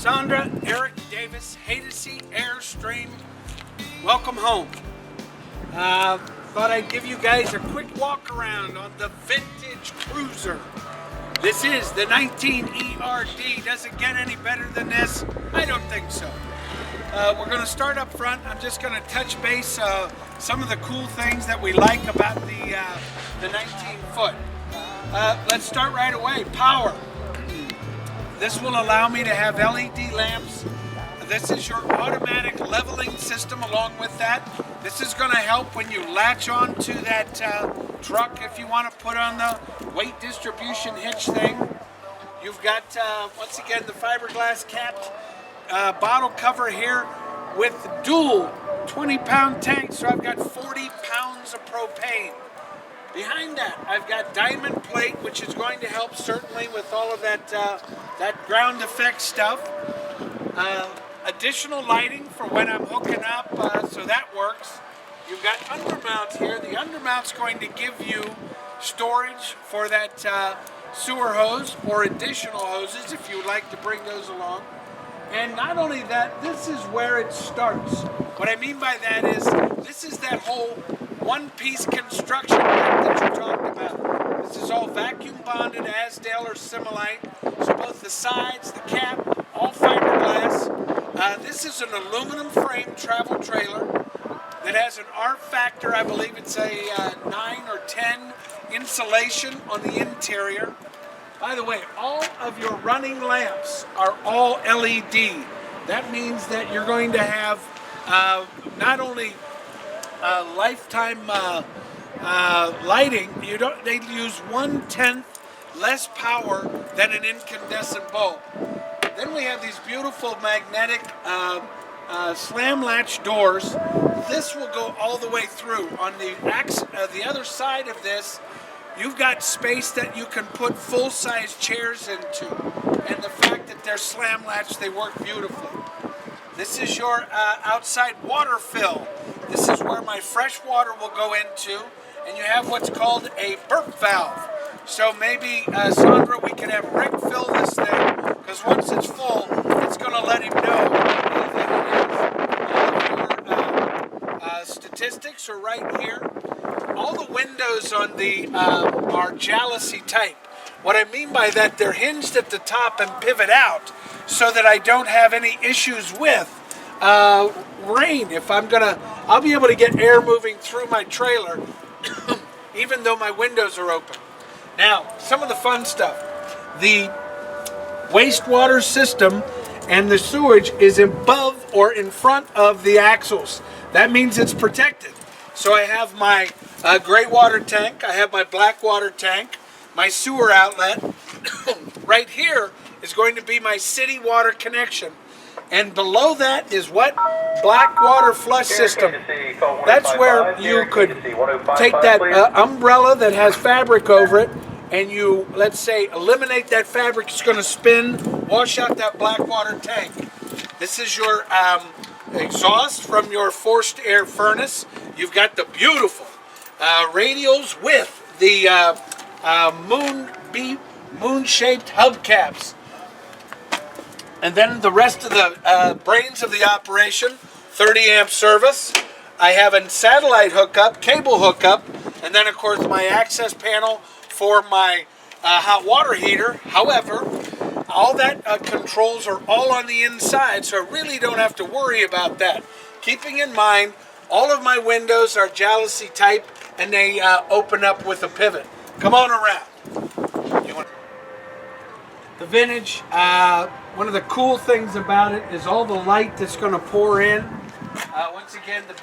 Sandra, Eric, Davis, Haydocy Airstream, welcome home. Thought I'd give you guys a quick walk around on the vintage cruiser. This is the 19 ERD. Does it get any better than this? I don't think so. We're going to start up front. I'm just going to touch base some of the cool things that we like about the 19 foot. Let's start right away. Power. This will allow me to have LED lamps. This is your automatic leveling system along with that. This is going to help when you latch on to that truck if you want to put on the weight distribution hitch thing. You've got, once again, the fiberglass capped bottle cover here with dual 20-pound tanks, so I've got 40 pounds of propane. Behind that, I've got diamond plate, which is going to help certainly with all of that that ground effect stuff. Additional lighting for when I'm hooking up, so that works. You've got undermount here. The undermount's going to give you storage for that sewer hose or additional hoses if you would like to bring those along. And not only that, this is where it starts. What I mean by that is, this is that whole one-piece construction that you talked about. This is all vacuum bonded Asdale or Similite. So both the sides, the cap, all fiberglass. This is an aluminum frame travel trailer that has an R factor. I believe it's a 9 or 10 insulation on the interior. By the way, all of your running lamps are all LED. That means that you're going to have not only lifetime lighting, they use 1/10 less power than an incandescent bulb. Then we have these beautiful magnetic slam latch doors. This will go all the way through. On the other side of this, you've got space that you can put full-size chairs into. And the fact that they're slam latch, they work beautifully. This is your outside water fill. This is where my fresh water will go into, and you have what's called a burp valve. So maybe, Sandra, we can have Rick fill this thing, because once it's full, it's going to let him know that your statistics are right here. All the windows on the are jalousie type. What I mean by that, they're hinged at the top and pivot out, so that I don't have any issues with rain. I'll be able to get air moving through my trailer, even though my windows are open. Now, some of the fun stuff. The wastewater system and the sewage is above or in front of the axles. That means it's protected. So I have my gray water tank, I have my black water tank, my sewer outlet. Right here is going to be my city water connection. And below that is what? Black water flush system. That's where you could take that umbrella that has fabric over it, and you, let's say, eliminate that fabric. It's going to spin, wash out that black water tank. This is your exhaust from your forced air furnace. You've got the beautiful radials with the moon-shaped hubcaps. And then the rest of the brains of the operation, 30 amp service. I have a satellite hookup, cable hookup, and then of course my access panel for my hot water heater. However, all that controls are all on the inside, so I really don't have to worry about that. Keeping in mind, all of my windows are jalousie type, and they open up with a pivot. Come on around. The vintage, one of the cool things about it is all the light that's going to pour in. Once again, the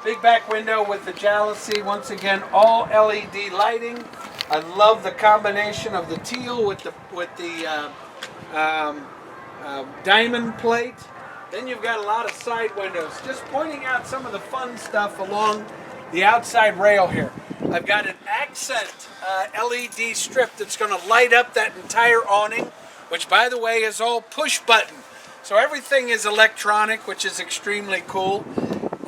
big back window with the jalousie. Once again, all LED lighting. I love the combination of the teal with the diamond plate. Then you've got a lot of side windows. Just pointing out some of the fun stuff along the outside rail here. I've got an accent LED strip that's going to light up that entire awning, which, by the way, is all push button. So everything is electronic, which is extremely cool.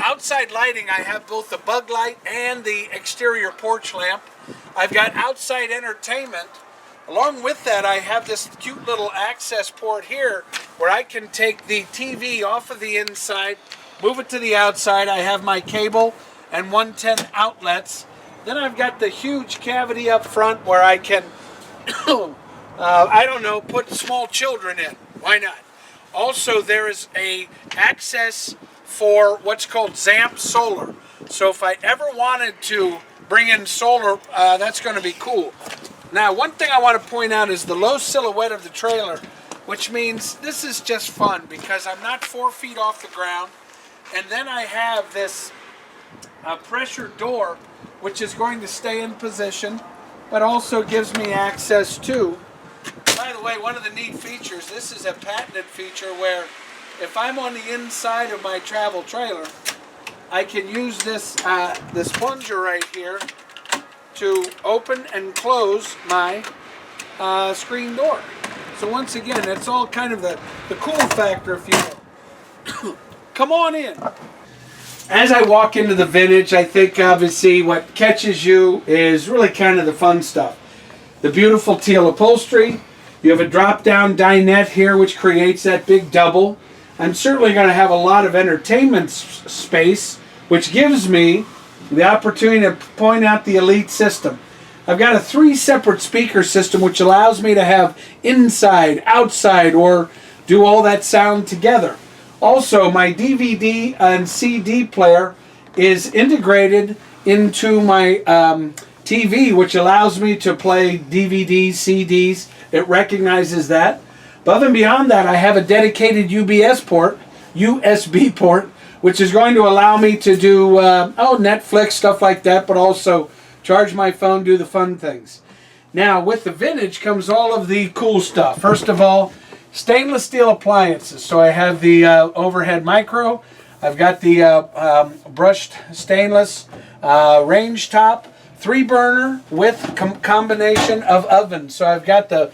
Outside lighting, I have both the bug light and the exterior porch lamp. I've got outside entertainment Along with that, I have this cute little access port here where I can take the TV off of the inside, move it to the outside. I have my cable and 110 outlets. Then I've got the huge cavity up front where I can, I don't know, put small children in. Why not? Also, there is a access for what's called ZAMP solar. So if I ever wanted to bring in solar, that's going to be cool. Now, one thing I want to point out is the low silhouette of the trailer, which means this is just fun because I'm not 4 feet off the ground. And then I have this pressure door, which is going to stay in position, but also gives me access to, by the way, one of the neat features, this is a patented feature where if I'm on the inside of my travel trailer, I can use this, this plunger right here to open and close my screen door. So once again, it's all kind of the cool factor, if you will. Come on in. As I walk into the Vintage, I think obviously what catches you is really kind of the fun stuff. The beautiful teal upholstery. You have a drop-down dinette here, which creates that big double. I'm certainly going to have a lot of entertainment space, which gives me the opportunity to point out the Elite system. I've got a 3 separate speaker system, which allows me to have inside, outside, or do all that sound together. Also, my DVD and CD player is integrated into my TV, which allows me to play DVDs, CDs. It recognizes that. Above and beyond that, I have a dedicated USB port, which is going to allow me to do Netflix, stuff like that, but also charge my phone, do the fun things. Now, with the Vintage comes all of the cool stuff. First of all, stainless steel appliances. So I have the overhead micro. I've got the brushed stainless range top, 3-burner with combination of ovens. So I've got the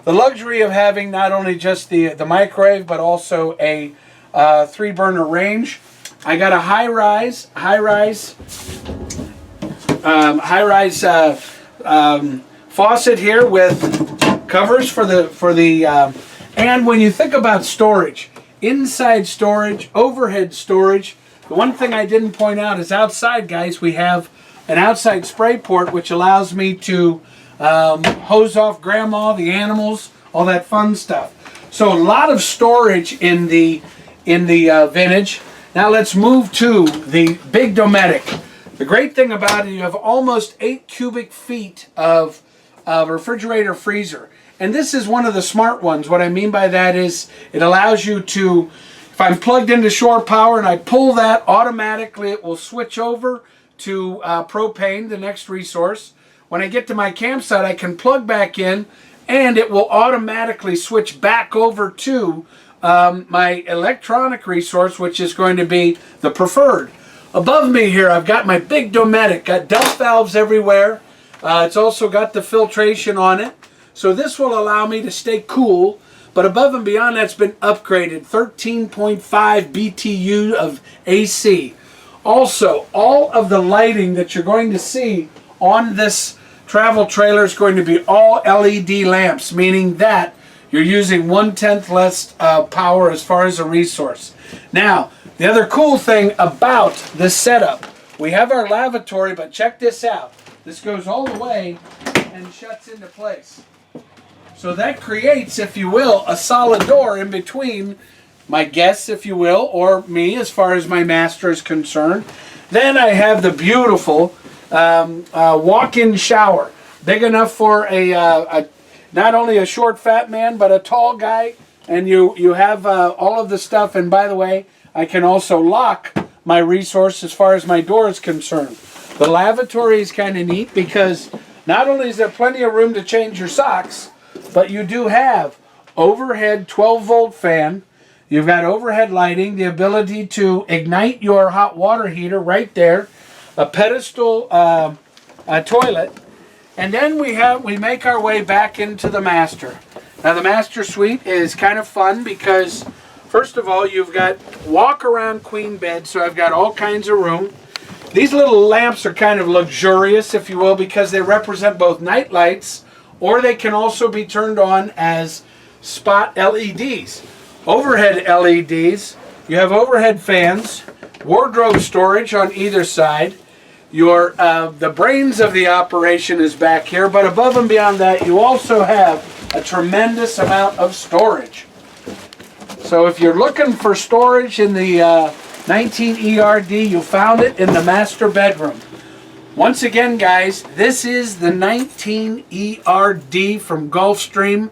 luxury of having not only just the microwave, but also a 3-burner range. I got a high-rise faucet here with covers for the and when you think about storage, inside storage, overhead storage, the one thing I didn't point out is outside, guys, we have an outside spray port which allows me to hose off grandma, the animals, all that fun stuff. So a lot of storage in the Vintage. Now let's move to the Big Dometic. The great thing about it, you have almost 8 cubic feet of refrigerator freezer. And this is one of the smart ones. What I mean by that is it allows you to, if I'm plugged into shore power and I pull that, automatically it will switch over to propane, the next resource. When I get to my campsite, I can plug back in and it will automatically switch back over to my electronic resource, which is going to be the preferred. Above me here, I've got my Big Dometic, got dump valves everywhere. It's also got the filtration on it. So this will allow me to stay cool, but above and beyond that's been upgraded, 13.5 BTU of AC. Also, all of the lighting that you're going to see on this travel trailer is going to be all LED lamps, meaning that you're using 1/10 less power as far as a resource. Now, the other cool thing about this setup, we have our lavatory, but check this out. This goes all the way and shuts into place. So that creates, if you will, a solid door in between my guests, if you will, or me as far as my master is concerned. Then I have the beautiful walk-in shower. Big enough for not only a short fat man, but a tall guy. And you have all of the stuff. And by the way, I can also lock my resource as far as my door is concerned. The lavatory is kind of neat because not only is there plenty of room to change your socks, but you do have overhead 12-volt fan. You've got overhead lighting, the ability to ignite your hot water heater right there, a pedestal toilet, and then we make our way back into the master. Now the master suite is kind of fun because first of all you've got walk-around queen bed, so I've got all kinds of room. These little lamps are kind of luxurious, if you will, because they represent both night lights or they can also be turned on as spot LEDs. Overhead LEDs, you have overhead fans, wardrobe storage on either side. The brains of the operation is back here, but above and beyond that, you also have a tremendous amount of storage. So if you're looking for storage in the 19 ERD, you found it in the master bedroom. Once again, guys, this is the 19 ERD from Gulfstream.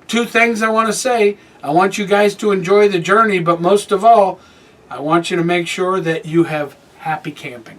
Two things I want to say. I want you guys to enjoy the journey, but most of all, I want you to make sure that you have happy camping.